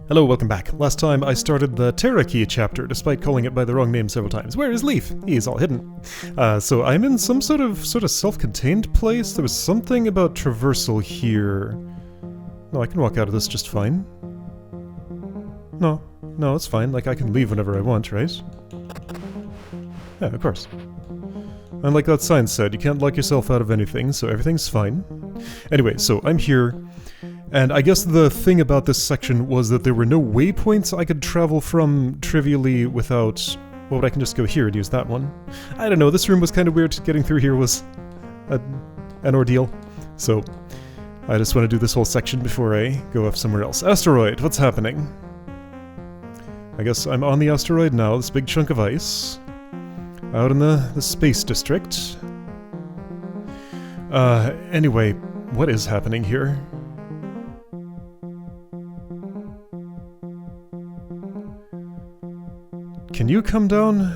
Hello, welcome back. Last time I started the Terra Key chapter, despite calling it by the wrong name several times. Where is Leaf? He's all hidden. So I'm in some sort of self-contained place. There was something about traversal here. No, I can walk out of this just fine. No, it's fine. Like, I can leave whenever I want, right? Yeah, of course. And like that sign said, you can't lock yourself out of anything, so everything's fine. Anyway, so I'm here. And I guess the thing about this section was that there were no waypoints I could travel from trivially without... Well, I can just go here and use that one. I don't know, this room was kind of weird. Getting through here was an ordeal. So, I just want to do this whole section before I go off somewhere else. Asteroid, what's happening? I guess I'm on the asteroid now, this big chunk of ice. Out in the space district. Anyway, what is happening here? Can you come down?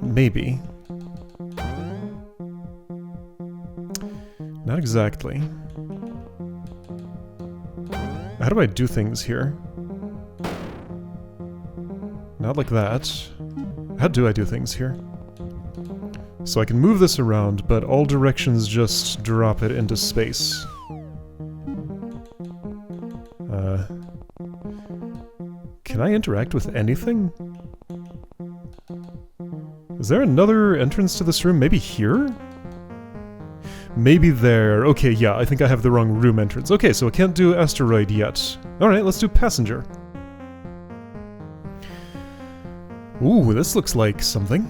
Maybe. Not exactly. How do I do things here? Not like that. How do I do things here? So I can move this around, but all directions just drop it into space. Can I interact with anything? Is there another entrance to this room? Maybe here? Maybe there. Okay, yeah, I think I have the wrong room entrance. Okay, so I can't do Asteroid yet. Alright, let's do Passenger. Ooh, this looks like something.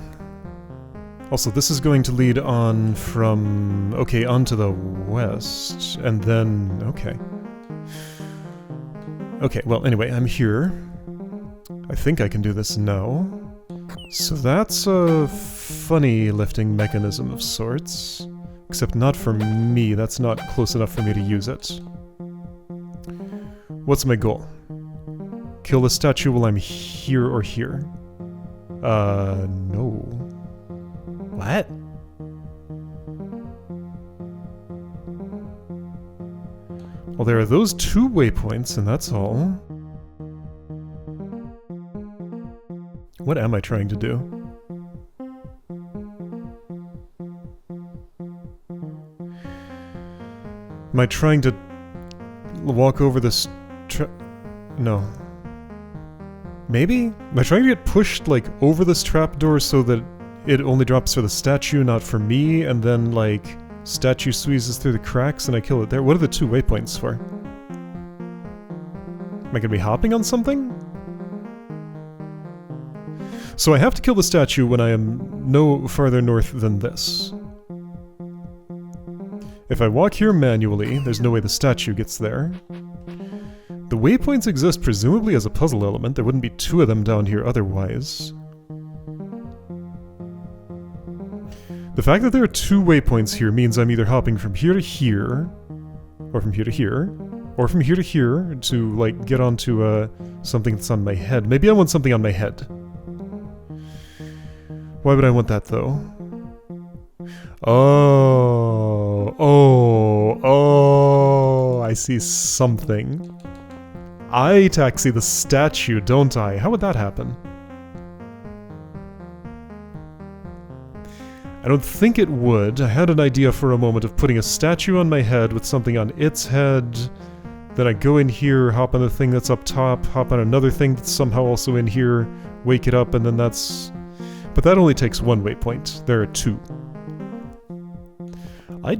Also, this is going to lead on from... Okay, on to the west. And then... Okay. Okay, well, anyway, I'm here. I think I can do this now. So that's a funny lifting mechanism of sorts. Except not for me, that's not close enough for me to use it. What's my goal? Kill the statue while I'm here or here? No. What? Well, there are those two waypoints, and that's all. What am I trying to do? Am I trying to walk over this No. Maybe? Am I trying to get pushed, like, over this trapdoor so that it only drops for the statue, not for me, and then, like, statue squeezes through the cracks and I kill it there? What are the two waypoints for? Am I gonna be hopping on something? So I have to kill the statue when I am no farther north than this. If I walk here manually, there's no way the statue gets there. The waypoints exist presumably as a puzzle element. There wouldn't be two of them down here otherwise. The fact that there are two waypoints here means I'm either hopping from here to here, or from here to here, or from here to here to, like, get onto something that's on my head. Maybe I want something on my head. Why would I want that, though? Oh, I see something. I taxi the statue, don't I? How would that happen? I don't think it would. I had an idea for a moment of putting a statue on my head with something on its head. Then I go in here, hop on the thing that's up top, hop on another thing that's somehow also in here, wake it up, and then that's... But that only takes one waypoint. There are two. I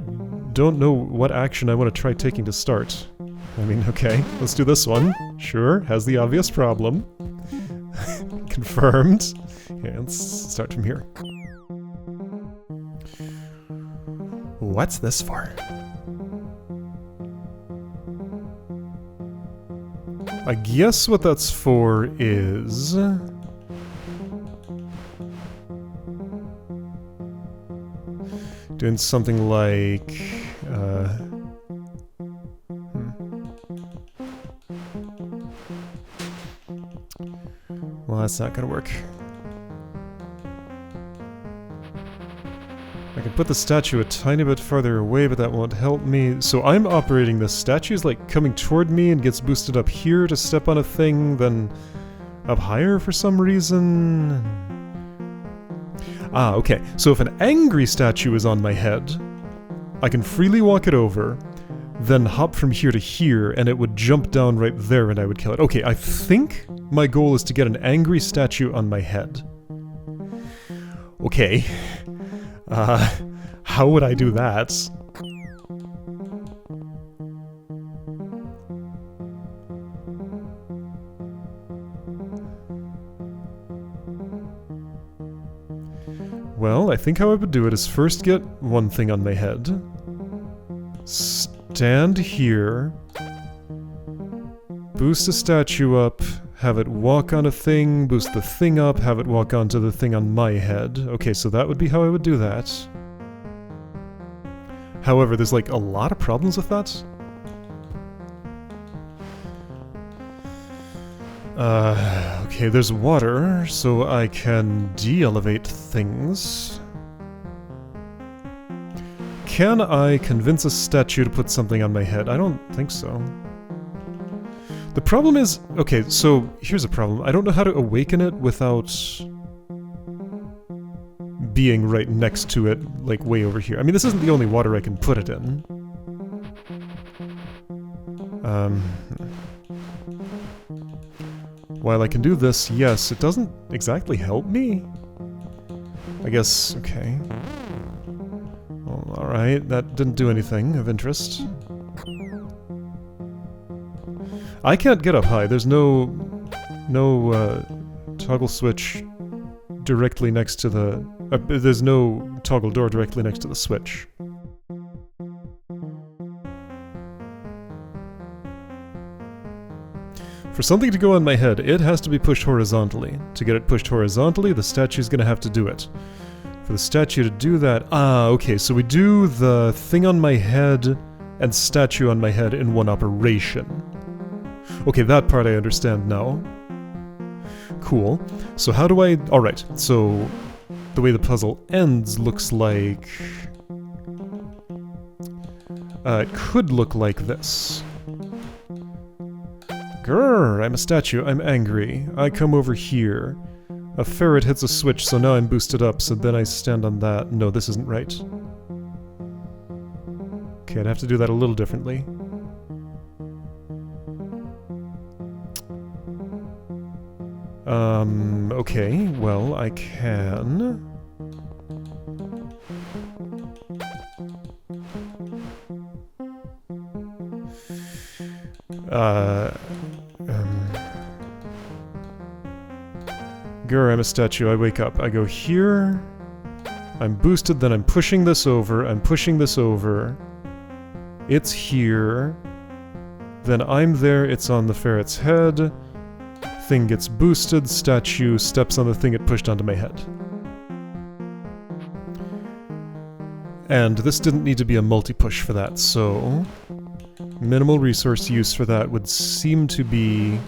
don't know what action I want to try taking to start. I mean, okay, let's do this one. Sure, has the obvious problem. Confirmed. Okay, let's start from here. What's this for? I guess what that's for is... doing something like... Well, that's not gonna work. I could could put the statue a tiny bit farther away, but that won't help me. So I'm operating this. Statue's like coming toward me and gets boosted up here to step on a thing, then up higher for some reason. Ah, okay. So if an angry statue is on my head, I can freely walk it over, then hop from here to here, and it would jump down right there and I would kill it. Okay, I think my goal is to get an angry statue on my head. Okay. How would I do that? Well, I think how I would do it is first get one thing on my head. Stand here. Boost a statue up. Have it walk on a thing, boost the thing up, have it walk onto the thing on my head. Okay, so that would be how I would do that. However, there's like a lot of problems with that. Okay, there's water, so I can de-elevate things. Can I convince a statue to put something on my head? I don't think so. The problem is... Okay, so here's a problem. I don't know how to awaken it without being right next to it, like way over here. I mean, this isn't the only water I can put it in. While I can do this, yes, it doesn't exactly help me. I guess, okay. Well, alright, that didn't do anything of interest. I can't get up high. There's no toggle switch directly next to the... there's no toggle door directly next to the switch. For something to go on my head, it has to be pushed horizontally. To get it pushed horizontally, the statue's gonna have to do it. For the statue to do that... Ah, okay, so we do the thing on my head and statue on my head in one operation. Okay, that part I understand now. Cool. So how do I... Alright, so the way the puzzle ends looks like... it could look like this. Grrr, I'm a statue, I'm angry. I come over here. A ferret hits a switch, so now I'm boosted up, so then I stand on that. No, this isn't right. Okay, I'd have to do that a little differently. Okay, well, I can... Grr, I'm a statue, I wake up. I go here... I'm boosted, then I'm pushing this over, I'm pushing this over... It's here... Then I'm there, it's on the ferret's head... Thing gets boosted, statue steps on the thing it pushed onto my head. And this didn't need to be a multi-push for that, so... Minimal resource use for that would seem to be...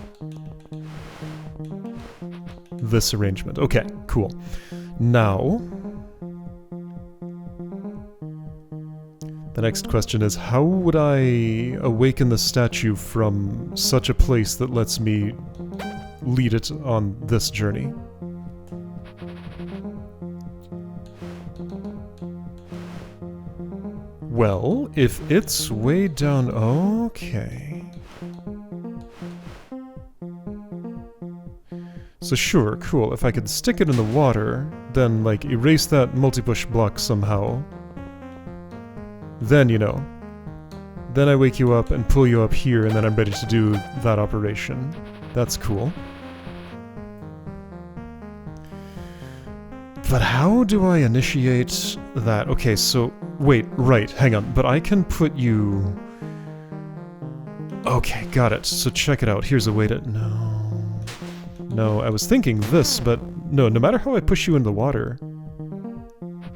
this arrangement. Okay, cool. Now... the next question is, how would I awaken the statue from such a place that lets me lead it on this journey? Well, if it's way down... Okay. So sure, cool. If I could stick it in the water, then, like, erase that multi-push block somehow. Then, you know. Then I wake you up and pull you up here, and then I'm ready to do that operation. That's cool. But how do I initiate that? Okay, so... Wait, right, hang on. But I can put you... Okay, got it. So check it out. Here's a way to... No, I was thinking this, but... No matter how I push you in the water...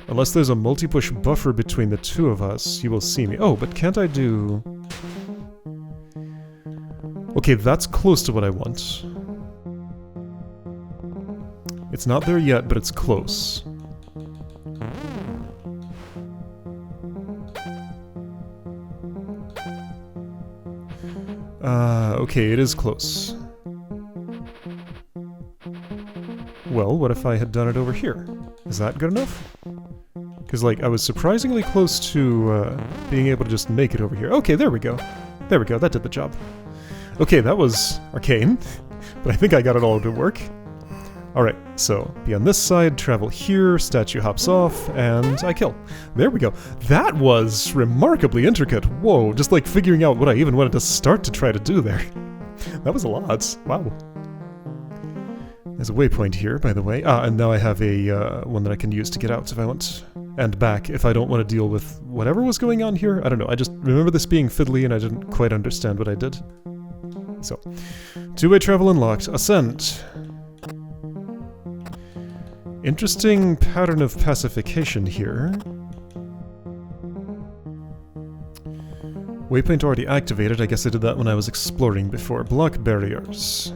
Unless there's a multi-push buffer between the two of us, you will see me. Oh, but can't I do... Okay, that's close to what I want. It's not there yet, but it's close. Okay, it is close. Well, what if I had done it over here? Is that good enough? Because, like, I was surprisingly close to being able to just make it over here. Okay, there we go. There we go, that did the job. Okay, that was arcane, but I think I got it all to work. Alright, so be on this side, travel here, statue hops off, and I kill. There we go. That was remarkably intricate. Whoa, just like figuring out what I even wanted to start to try to do there. That was a lot. Wow. There's a waypoint here, by the way. And now I have a one that I can use to get out if I want. And back if I don't want to deal with whatever was going on here. I don't know, I just remember this being fiddly and I didn't quite understand what I did. So, two-way travel unlocked. Ascent. Interesting pattern of pacification here. Waypoint already activated. I guess I did that when I was exploring before. Block barriers.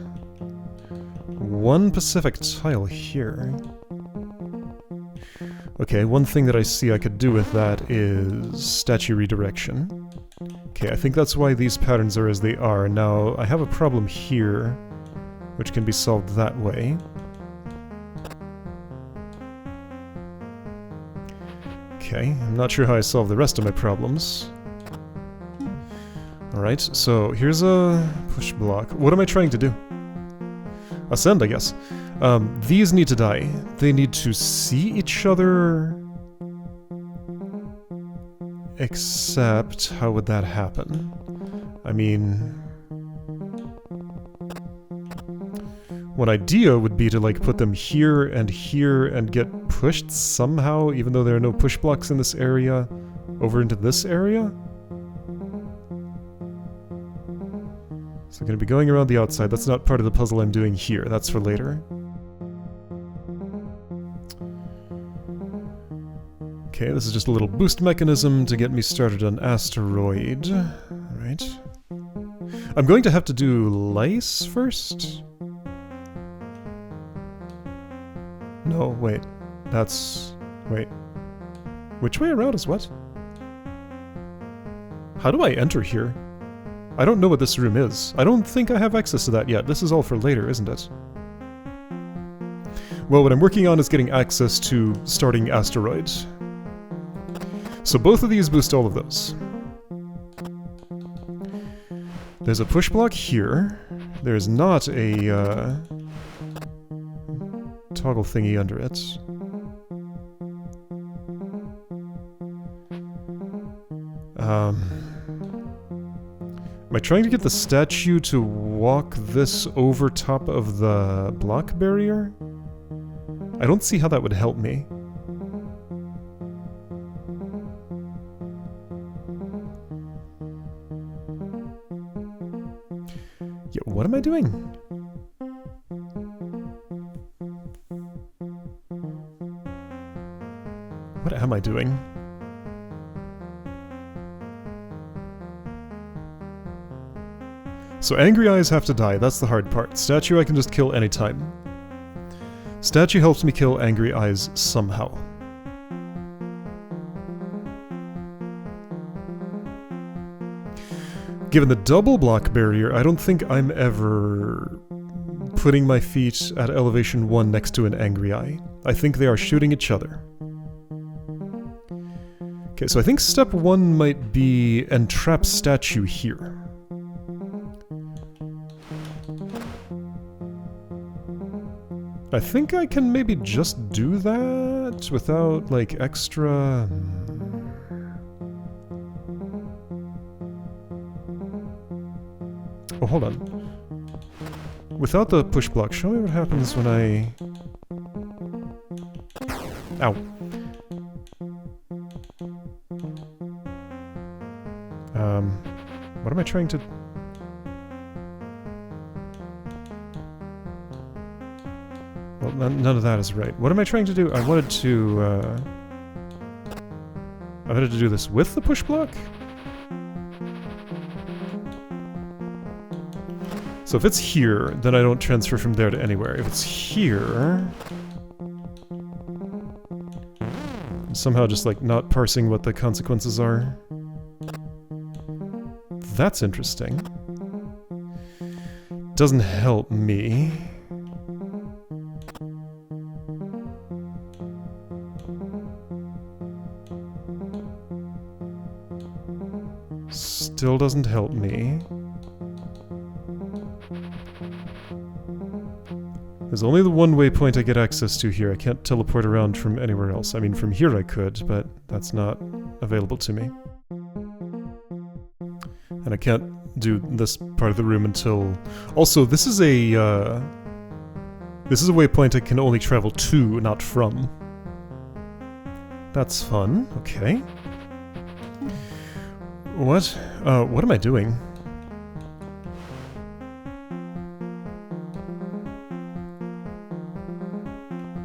One Pacific tile here. Okay, one thing that I see I could do with that is statue redirection. Okay, I think that's why these patterns are as they are. Now, I have a problem here, which can be solved that way. Okay, I'm not sure how I solve the rest of my problems. Alright, so here's a push block. What am I trying to do? Ascend, I guess. These need to die. They need to see each other... Except, how would that happen? I mean... One idea would be to, like, put them here and get pushed somehow, even though there are no push blocks in this area, over into this area? So I'm going to be going around the outside. That's not part of the puzzle I'm doing here. That's for later. Okay, this is just a little boost mechanism to get me started on Asteroid. Alright. I'm going to have to do Lice first? No, wait. That's... wait. Which way around is what? How do I enter here? I don't know what this room is. I don't think I have access to that yet. This is all for later, isn't it? Well, what I'm working on is getting access to starting Asteroid. So both of these boost all of those. There's a push block here. There's not a toggle thingy under it. Am I trying to get the statue to walk this over top of the block barrier? I don't see how that would help me. Yeah, what am I doing? What am I doing? So angry eyes have to die, that's the hard part. Statue I can just kill anytime. Statue helps me kill angry eyes somehow. Given the double block barrier, I don't think I'm ever putting my feet at elevation 1 next to an angry eye. I think they are shooting each other. Okay, so I think step 1 might be entrap statue here. I think I can maybe just do that without, like, extra... Oh, hold on. Without the push block, show me what happens when I... Ow. What am I trying to... Well, none of that is right. What am I trying to do? I wanted to, I wanted to do this with the push block? So if it's here, then I don't transfer from there to anywhere. If it's here... I'm somehow just, like, not parsing what the consequences are. That's interesting. doesn't help me. Still doesn't help me. There's only the one waypoint I get access to here. I can't teleport around from anywhere else. I mean, from here I could, but that's not available to me. And I can't do this part of the room until... Also, this is a waypoint I can only travel to, not from. That's fun. Okay. What am I doing?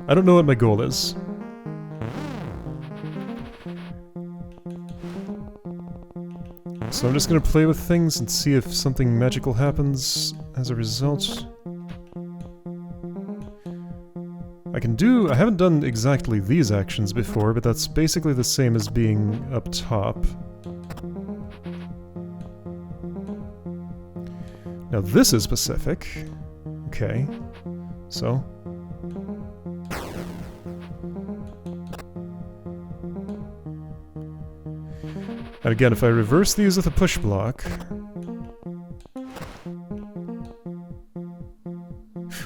I don't know what my goal is. So I'm just gonna play with things and see if something magical happens as a result. I haven't done exactly these actions before, but that's basically the same as being up top. Now this is specific. Okay. So. And again, if I reverse these with a push block...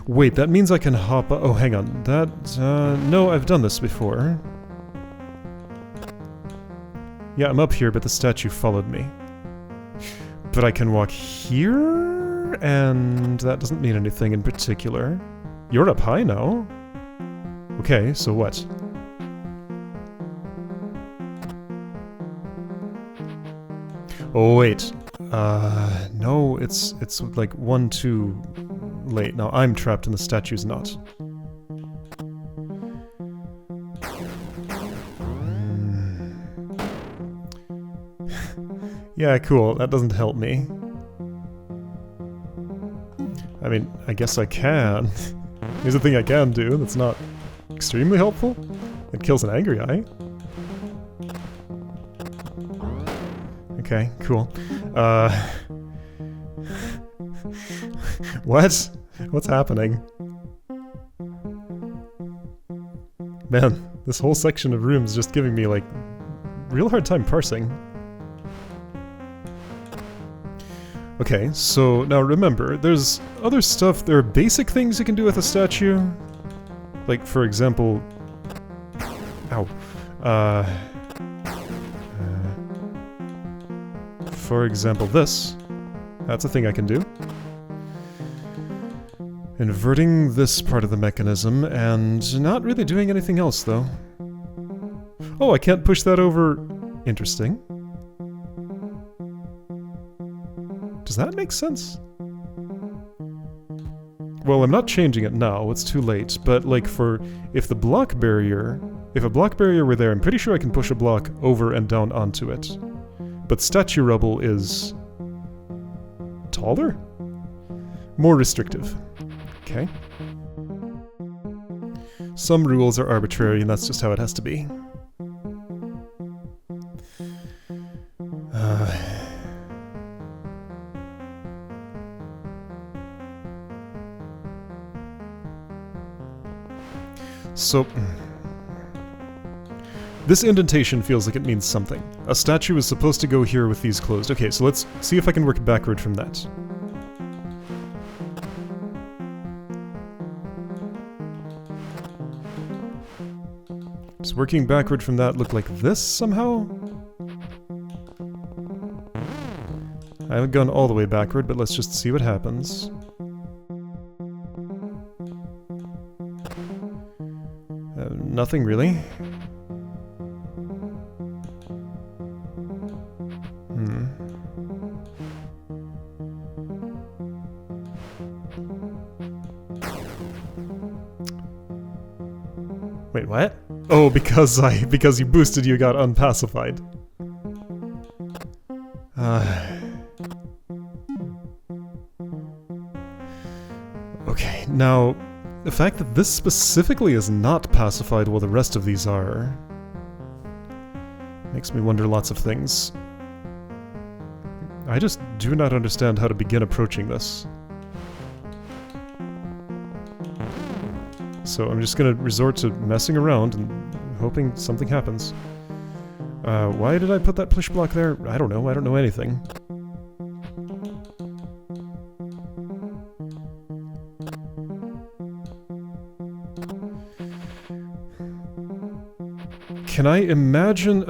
Wait, that means I can hop... Oh, hang on. That... no, I've done this before. Yeah, I'm up here, but the statue followed me. But I can walk here, and that doesn't mean anything in particular. You're up high now. Okay, so what? Oh, wait. No, it's like 1 too late. Now I'm trapped and the statue's not. Yeah, cool. That doesn't help me. I mean, I guess I can. Here's the thing I can do that's not extremely helpful. It kills an angry eye. Okay, cool. What? What's happening? Man, this whole section of rooms is just giving me, like, real hard time parsing. Okay, so now remember, there's other stuff, there are basic things you can do with a statue. Like, for example... Ow. For example, this. That's a thing I can do. Inverting this part of the mechanism, and not really doing anything else, though. Oh, I can't push that over... Interesting. Does that make sense? Well, I'm not changing it now, it's too late, but like if a block barrier were there, I'm pretty sure I can push a block over and down onto it. But statue rubble is... taller? More restrictive. Okay. Some rules are arbitrary, and that's just how it has to be. So... This indentation feels like it means something. A statue is supposed to go here with these closed. Okay, so let's see if I can work backward from that. Does working backward from that look like this somehow? I haven't gone all the way backward, but let's just see what happens. Nothing really. Wait, what? Oh, because you boosted, you got unpacified. Okay, now, the fact that this specifically is not pacified while the rest of these are... makes me wonder lots of things. I just do not understand how to begin approaching this. So I'm just gonna resort to messing around and hoping something happens. Why did I put that push block there? I don't know. I don't know anything. Can I imagine...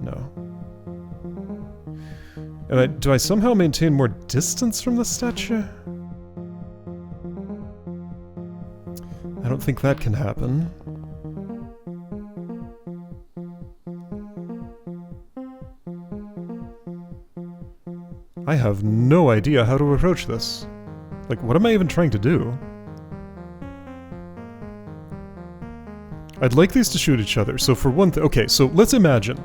No. Do I somehow maintain more distance from the statue? I don't think that can happen. I have no idea how to approach this. Like, what am I even trying to do? I'd like these to shoot each other, so for one thing... Okay, so let's imagine.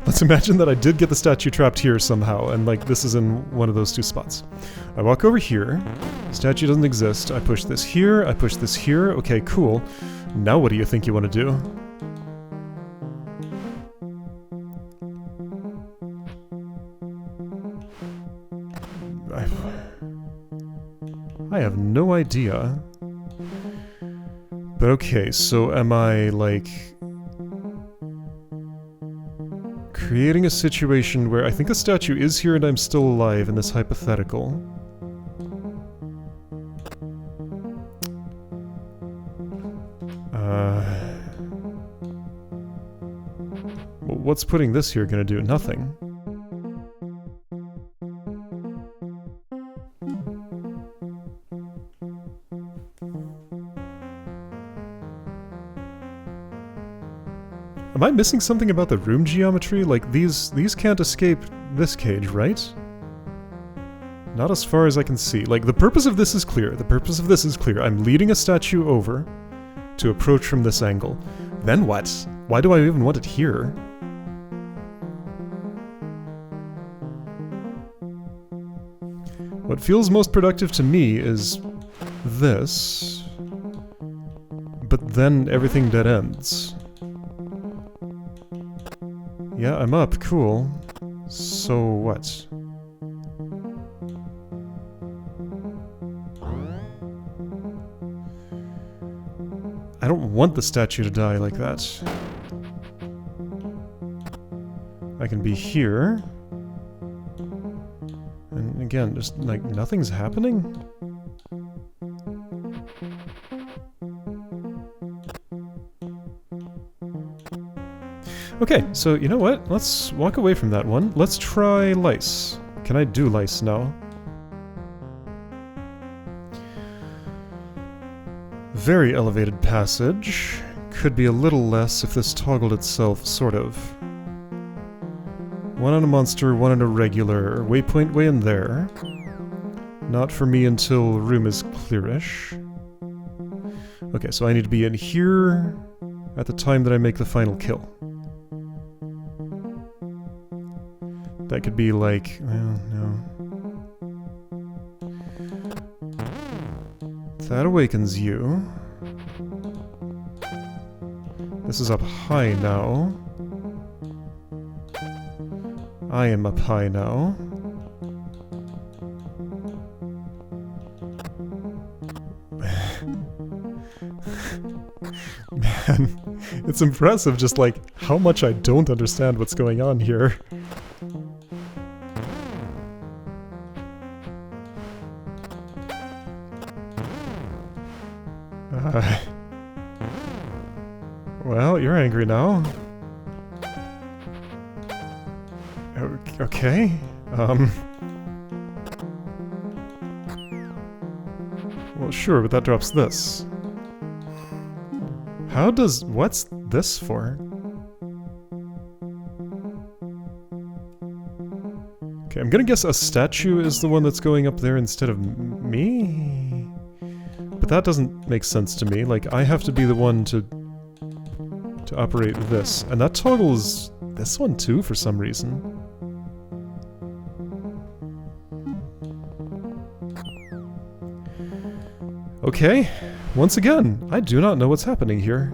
Let's imagine that I did get the statue trapped here somehow, and like this is in one of those two spots. I walk over here, statue doesn't exist, I push this here, I push this here, okay, cool. Now what do you think you want to do? I have no idea. But okay, so am I, like... creating a situation where I think the statue is here and I'm still alive in this hypothetical. What's putting this here gonna do? Nothing. Am I missing something about the room geometry? Like, these can't escape this cage, right? Not as far as I can see. Like, the purpose of this is clear. The purpose of this is clear. I'm leading a statue over to approach from this angle. Then what? Why do I even want it here? What feels most productive to me is this. But then everything dead ends. Yeah, I'm up. Cool. So what? I don't want the statue to die like that. I can be here. And again, just like nothing's happening. Okay, so you know what? Let's walk away from that one. Let's try Lice. Can I do Lice now? Very elevated passage. Could be a little less if this toggled itself, sort of. One on a monster, one on a regular. Waypoint way in there. Not for me until room is clearish. Okay, so I need to be in here at the time that I make the final kill. That could be like... well, no. That awakens you. This is up high now. I am up high now. Man, it's impressive just like how much I don't understand what's going on here. Well, you're angry now. Okay. Well, sure, but that drops this. How does... what's this for? Okay, I'm gonna guess a statue is the one that's going up there instead of me? But that doesn't make sense to me. Like, I have to be the one to operate this. And that toggles this one too, for some reason. Okay, once again, I do not know what's happening here.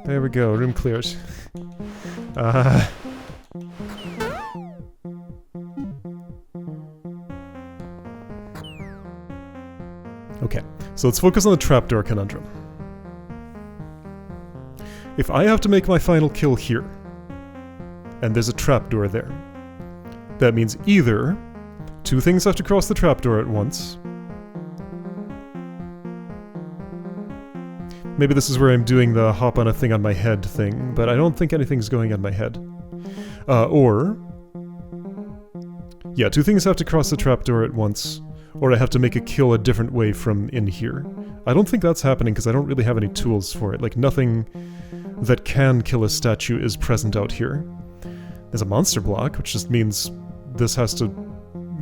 There we go, room cleared. So let's focus on the trapdoor conundrum. If I have to make my final kill here, and there's a trapdoor there, that means either two things have to cross the trapdoor at once. Maybe this is where I'm doing the hop on a thing on my head thing, but I don't think anything's going on my head. Yeah, two things have to cross the trapdoor at once, or I have to make a kill a different way from in here. I don't think that's happening because I don't really have any tools for it. Like, nothing that can kill a statue is present out here. There's a monster block, which just means this has to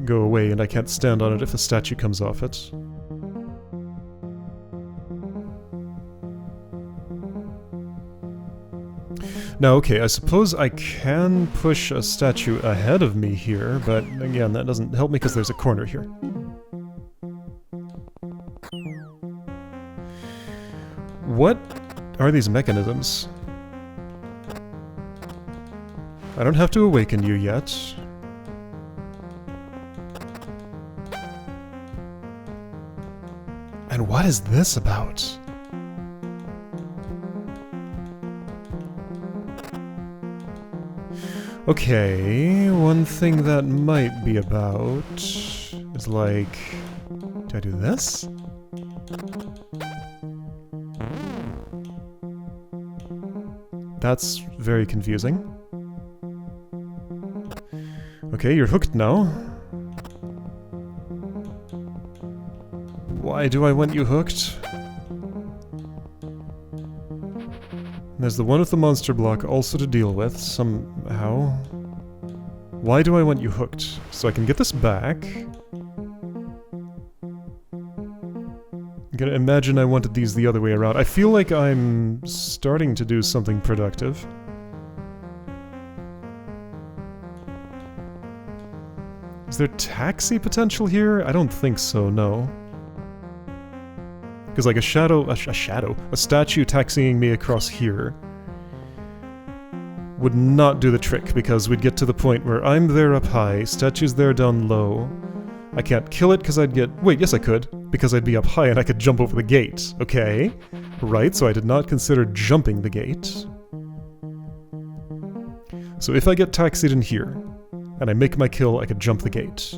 go away and I can't stand on it if a statue comes off it. Now, okay, I suppose I can push a statue ahead of me here, but again, that doesn't help me because there's a corner here. What are these mechanisms? I don't have to awaken you yet. And what is this about? Okay, one thing that might be about is like... Do I do this? That's very confusing. Okay, you're hooked now. Why do I want you hooked? There's the one with the monster block also to deal with, somehow. Why do I want you hooked? So I can get this back. I'm gonna imagine I wanted these the other way around. I feel like I'm starting to do something productive. Is there taxi potential here? I don't think so, no. Because like a statue taxiing me across here would not do the trick, because we'd get to the point where I'm there up high, statue's there down low. I can't kill it because I'd get... Wait, yes I could, because I'd be up high and I could jump over the gate. Okay. Right, so I did not consider jumping the gate. So if I get taxied in here, and I make my kill, I could jump the gate.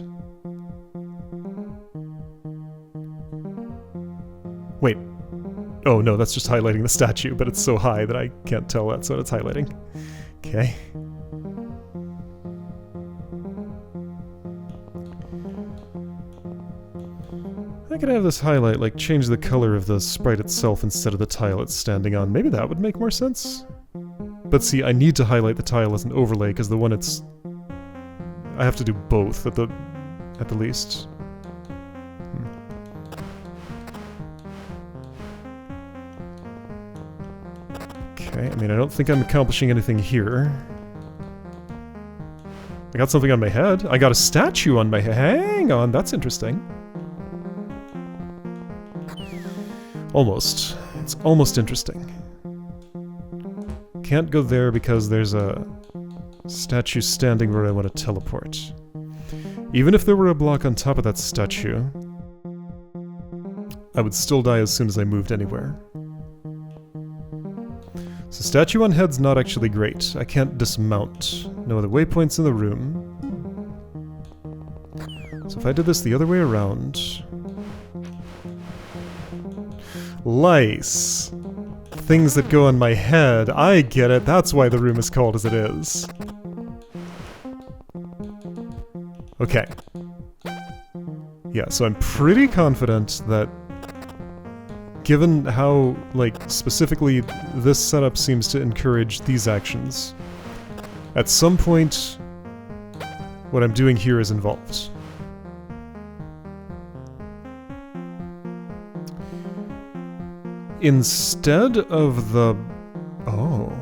Wait. Oh no, that's just highlighting the statue, but it's so high that I can't tell that's what it's highlighting. Okay. I could have this highlight, like, change the color of the sprite itself instead of the tile it's standing on. Maybe that would make more sense? But see, I need to highlight the tile as an overlay, because the one it's... I have to do both, at the least. Okay, I mean, I don't think I'm accomplishing anything here. I got something on my head. I got a statue on my head. Hang on, that's interesting. Almost. It's almost interesting. Can't go there because there's a statue standing where I want to teleport. Even if there were a block on top of that statue, I would still die as soon as I moved anywhere. So statue on head's not actually great. I can't dismount. No other waypoints in the room. So if I did this the other way around... Lice! Things that go on my head. I get it. That's why the room is called as it is. Okay. Yeah, so I'm pretty confident that given how, like, specifically this setup seems to encourage these actions, at some point what I'm doing here is involved. Instead of the... Oh.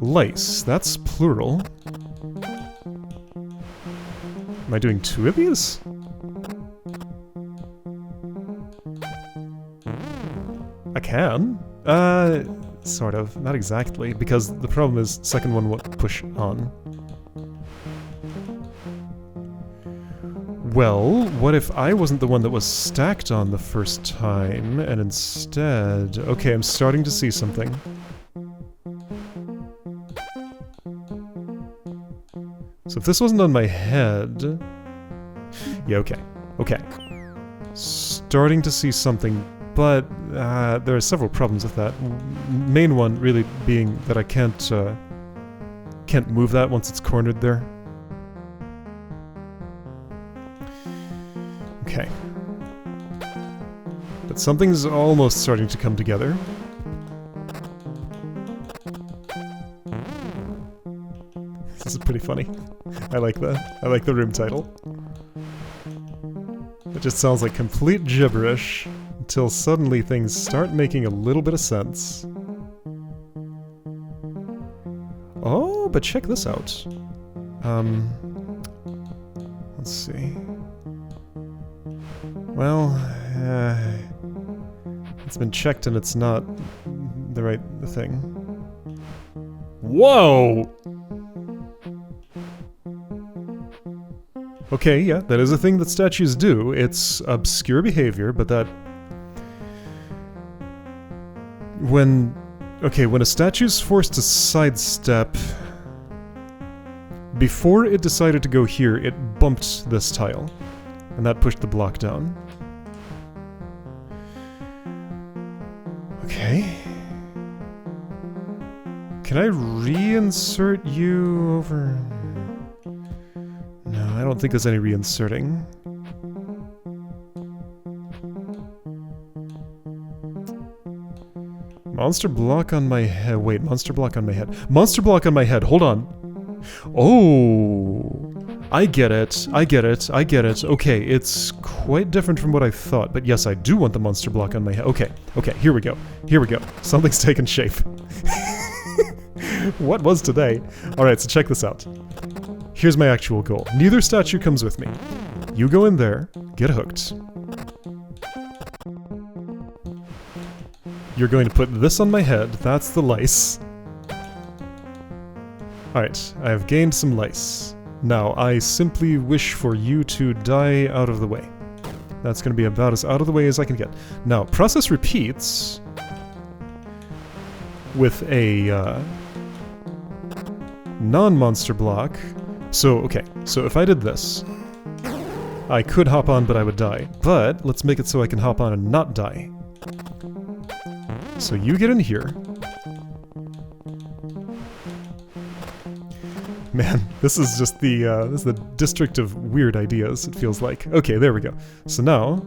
Lice, that's plural. Am I doing two of these? I can. Sort of. Not exactly, because the problem is second one won't push on. Well, what if I wasn't the one that was stacked on the first time, and instead... Okay, I'm starting to see something. So if this wasn't on my head... Yeah, okay. Okay. Starting to see something, but there are several problems with that. Main one really being that I can't move that once it's cornered there. Okay. But something's almost starting to come together. This is pretty funny. I like that. I like the room title. It just sounds like complete gibberish until suddenly things start making a little bit of sense. Oh, but check this out. Let's see. Well, it's been checked and it's not the right thing. Whoa! Okay, yeah, that is a thing that statues do. It's obscure behavior, but that... When a statue's forced to sidestep... Before it decided to go here, it bumped this tile. And that pushed the block down. Okay. Can I reinsert you over... No, I don't think there's any reinserting. Monster block on my head. Wait, monster block on my head. Monster block on my head. Hold on. Oh, I get it. I get it. I get it. Okay, it's quite different from what I thought. But yes, I do want the monster block on my head. Okay, okay, here we go. Here we go. Something's taken shape. What was today? Alright, so check this out. Here's my actual goal. Neither statue comes with me. You go in there, get hooked. You're going to put this on my head. That's the lice. Alright, I have gained some lice. Now, I simply wish for you to die out of the way. That's going to be about as out of the way as I can get. Now, process repeats with a non-monster block. So, okay, so if I did this, I could hop on, but I would die. But let's make it so I can hop on and not die. So you get in here. Man, this is just the district of weird ideas, it feels like. Okay, there we go. So now,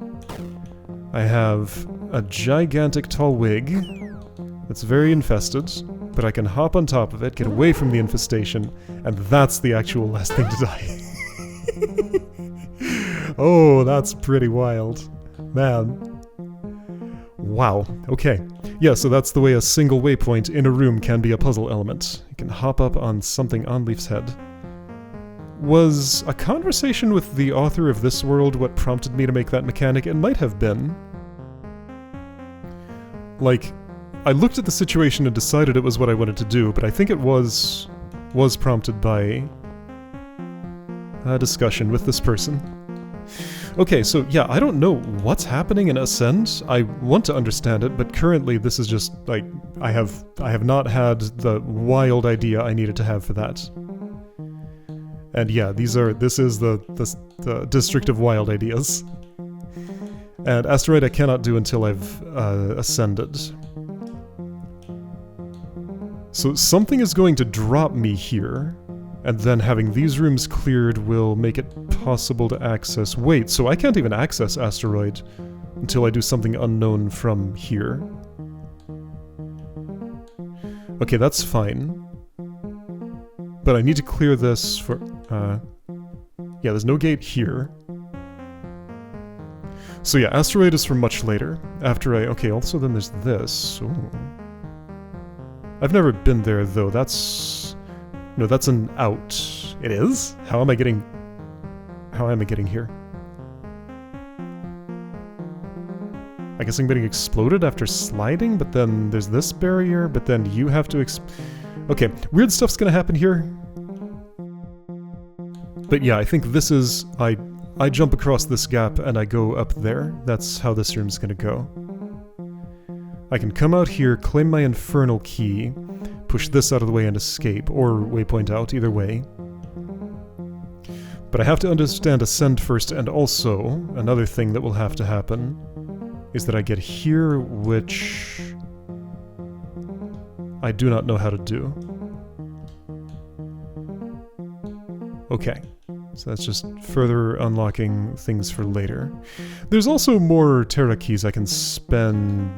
I have a gigantic tall wig that's very infested, but I can hop on top of it, get away from the infestation, and that's the actual last thing to die. Oh, that's pretty wild. Man. Wow, okay. Yeah, so that's the way a single waypoint in a room can be a puzzle element. You can hop up on something on Leaf's head. Was a conversation with the author of this world what prompted me to make that mechanic? It might have been. Like, I looked at the situation and decided it was what I wanted to do, but I think it was prompted by a discussion with this person. Okay, so yeah, I don't know what's happening in Ascend. I want to understand it, but currently this is just, like, I have not had the wild idea I needed to have for that. And yeah, this is the District of Wild Ideas. And Asteroid I cannot do until I've ascended. So something is going to drop me here, and then having these rooms cleared will make it possible to access... Wait, so I can't even access Asteroid until I do something unknown from here. Okay, that's fine. But I need to clear this for... yeah, there's no gate here. So yeah, Asteroid is for much later. After I... Okay, also then there's this. Ooh. I've never been there, though. That's... No, that's an out. It is? How am I getting here? I guess I'm getting exploded after sliding, but then there's this barrier, but then you have to okay, weird stuff's gonna happen here. But yeah, I think this is... I jump across this gap and I go up there. That's how this room's gonna go. I can come out here, claim my infernal key, push this out of the way and escape, or waypoint out, either way. But I have to understand ascend first, and also, another thing that will have to happen is that I get here, which I do not know how to do. Okay, so that's just further unlocking things for later. There's also more Terra keys I can spend,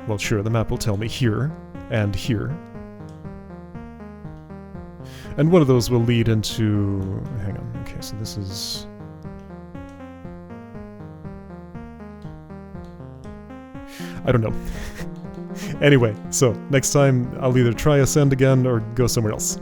well sure, the map will tell me here, and here. And one of those will lead into... hang on, okay, so this is... I don't know. Anyway, so next time I'll either try ascend again or go somewhere else.